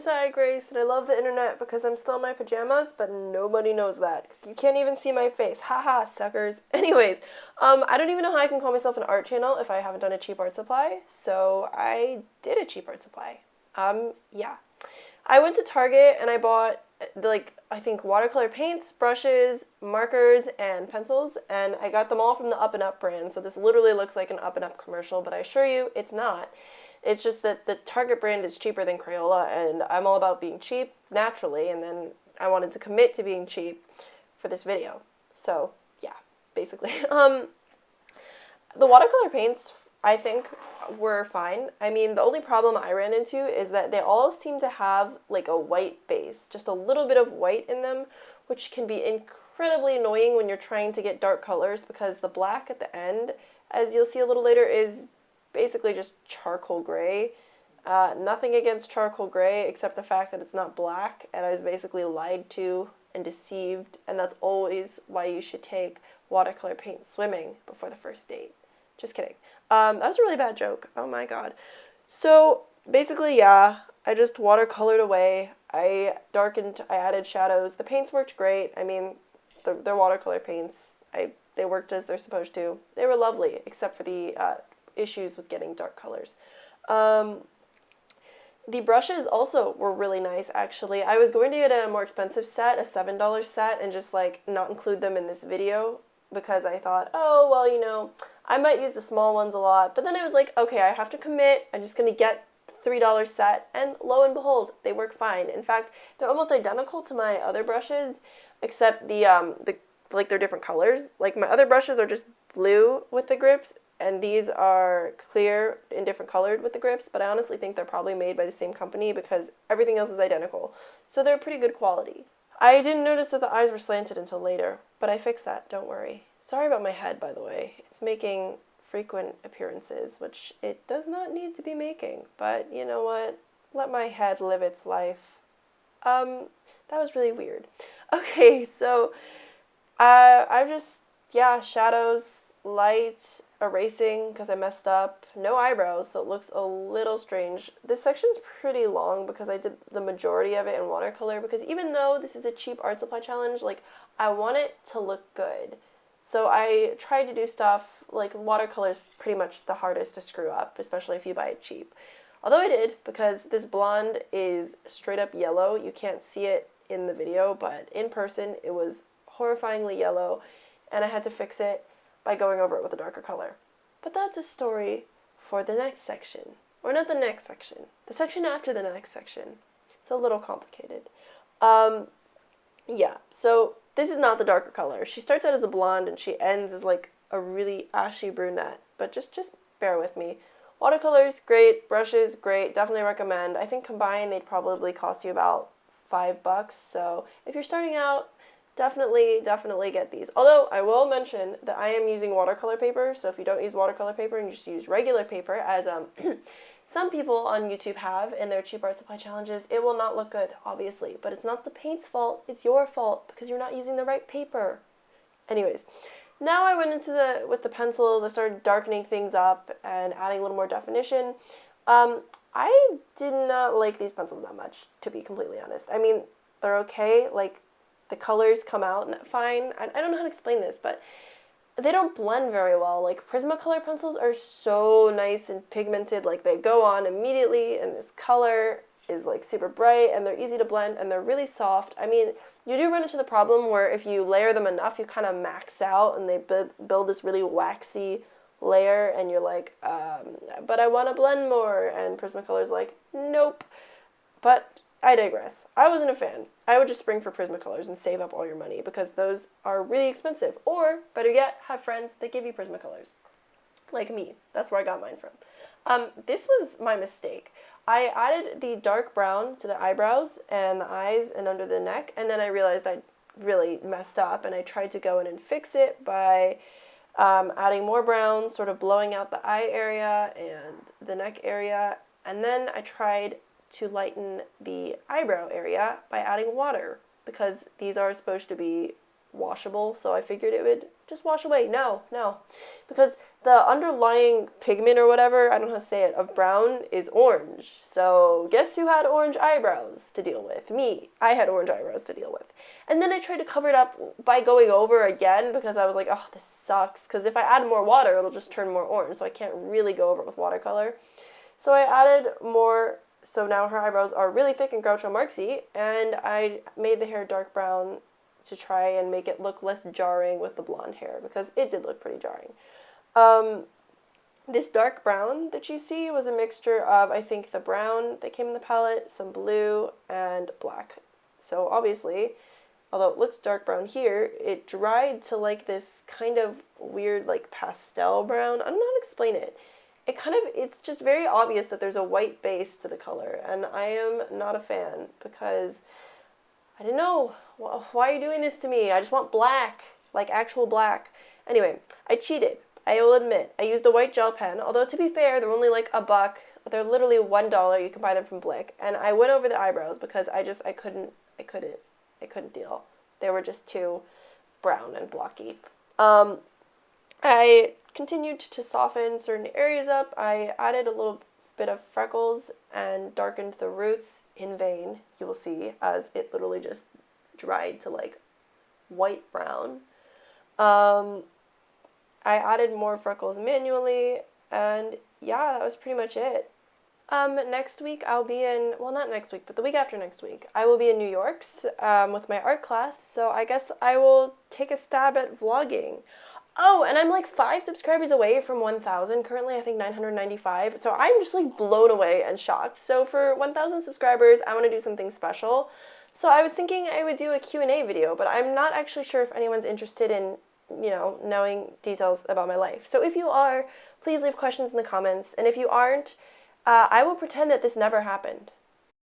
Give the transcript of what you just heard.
is I, Grace, and I love the internet because I'm still in my pajamas, but nobody knows that because you can't even see my face. Haha, suckers. Anyways, I don't even know how I can call myself an art channel if I haven't done a cheap art supply, so I did a cheap art supply. Yeah. I went to Target and I bought, I think watercolor paints, brushes, markers, and pencils, and I got them all from the Up and Up brand, so this literally looks like an Up and Up commercial, but I assure you, it's not. It's just that the Target brand is cheaper than Crayola, and I'm all about being cheap naturally, and then I wanted to commit to being cheap for this video. So, yeah, basically. The watercolor paints, I think, were fine. I mean, the only problem I ran into is that they all seem to have, like, a white base, just a little bit of white in them, which can be incredibly annoying when you're trying to get dark colors, because the black at the end, as you'll see a little later, is basically just charcoal gray. Nothing against charcoal gray except the fact that it's not black, and I was basically lied to and deceived, and that's always why you should take watercolor paint swimming before the first date. Just kidding. That was a really bad joke. Oh my god. So basically, yeah, I just watercolored away. I added shadows. The paints worked great. I mean, they're watercolor paints. They worked as they're supposed to. They were lovely, except for the issues with getting dark colors. The brushes also were really nice, actually. I was going to get a more expensive set, a $7 set, and just, like, not include them in this video because I thought, oh, well, you know, I might use the small ones a lot. But then I was like, okay, I have to commit. I'm just going to get the $3 set, and lo and behold, they work fine. In fact, they're almost identical to my other brushes, except they're different colors. Like, my other brushes are just blue with the grips, and these are clear and different colored with the grips, but I honestly think they're probably made by the same company because everything else is identical. So they're pretty good quality. I didn't notice that the eyes were slanted until later, but I fixed that, don't worry. Sorry about my head, by the way. It's making frequent appearances, which it does not need to be making, but you know what? Let my head live its life. That was really weird. Okay, so shadows, light, erasing because I messed up, no eyebrows, so it looks a little strange. This section's pretty long because I did the majority of it in watercolor, because even though this is a cheap art supply challenge, like, I want it to look good. So I tried to do stuff, like, watercolor is pretty much the hardest to screw up, especially if you buy it cheap. Although I did, because this blonde is straight up yellow. You can't see it in the video, but in person it was horrifyingly yellow, and I had to fix it by going over it with a darker color. But that's a story for the next section. Or not the next section. The section after the next section. It's a little complicated. Yeah, so this is not the darker color. She starts out as a blonde and she ends as, like, a really ashy brunette. But just bear with me. Watercolors, great. Brushes, great. Definitely recommend. I think combined they'd probably cost you about $5. So if you're starting out, definitely get these. Although, I will mention that I am using watercolor paper, so if you don't use watercolor paper and you just use regular paper, as some people on YouTube have in their cheap art supply challenges, it will not look good, obviously. But it's not the paint's fault, it's your fault, because you're not using the right paper. Anyways, now I went into with the pencils, I started darkening things up and adding a little more definition. I did not like these pencils that much, to be completely honest. I mean, they're okay, like, the colors come out fine. I don't know how to explain this, but they don't blend very well. Like, Prismacolor pencils are so nice and pigmented. Like, they go on immediately, and this color is, like, super bright, and they're easy to blend, and they're really soft. I mean, you do run into the problem where if you layer them enough, you kind of max out, and they build this really waxy layer, and you're like, but I want to blend more, and Prismacolor's like, nope. But I digress. I wasn't a fan. I would just spring for Prismacolors and save up all your money because those are really expensive. Or, better yet, have friends that give you Prismacolors. Like me. That's where I got mine from. This was my mistake. I added the dark brown to the eyebrows and the eyes and under the neck, and then I realized I really messed up, and I tried to go in and fix it by adding more brown, sort of blowing out the eye area and the neck area, and then I tried to lighten the eyebrow area by adding water, because these are supposed to be washable, so I figured it would just wash away. No, because the underlying pigment or whatever, I don't know how to say it, of brown is orange. So guess who had orange eyebrows to deal with? Me. I had orange eyebrows to deal with. And then I tried to cover it up by going over again because I was like, oh, this sucks. Because if I add more water, it'll just turn more orange. So I can't really go over it with watercolor. So I added more. So now her eyebrows are really thick and Groucho Marxy. And I made the hair dark brown to try and make it look less jarring with the blonde hair because it did look pretty jarring. This dark brown that you see was a mixture of, I think, the brown that came in the palette, some blue, and black. So obviously, although it looks dark brown here, it dried to like this kind of weird like pastel brown. I don't know how to explain it. It's just very obvious that there's a white base to the color, and I am not a fan because I don't know, why are you doing this to me? I just want black, like actual black. Anyway, I cheated. I will admit, I used a white gel pen, although to be fair, they're only like $1. They're literally $1. You can buy them from Blick. And I went over the eyebrows because I couldn't deal. They were just too brown and blocky. I continued to soften certain areas up. I added a little bit of freckles and darkened the roots in vain, you will see, as it literally just dried to like white brown. I added more freckles manually, and yeah, that was pretty much it. Next week I'll be in, well, not next week, but the week after next week, I will be in New York with my art class, so I guess I will take a stab at vlogging. Oh, and I'm like 5 subscribers away from 1,000 currently, I think 995, so I'm just like blown away and shocked. So for 1,000 subscribers, I want to do something special. So I was thinking I would do a Q&A video, but I'm not actually sure if anyone's interested in knowing details about my life. So if you are, please leave questions in the comments. And if you aren't, I will pretend that this never happened.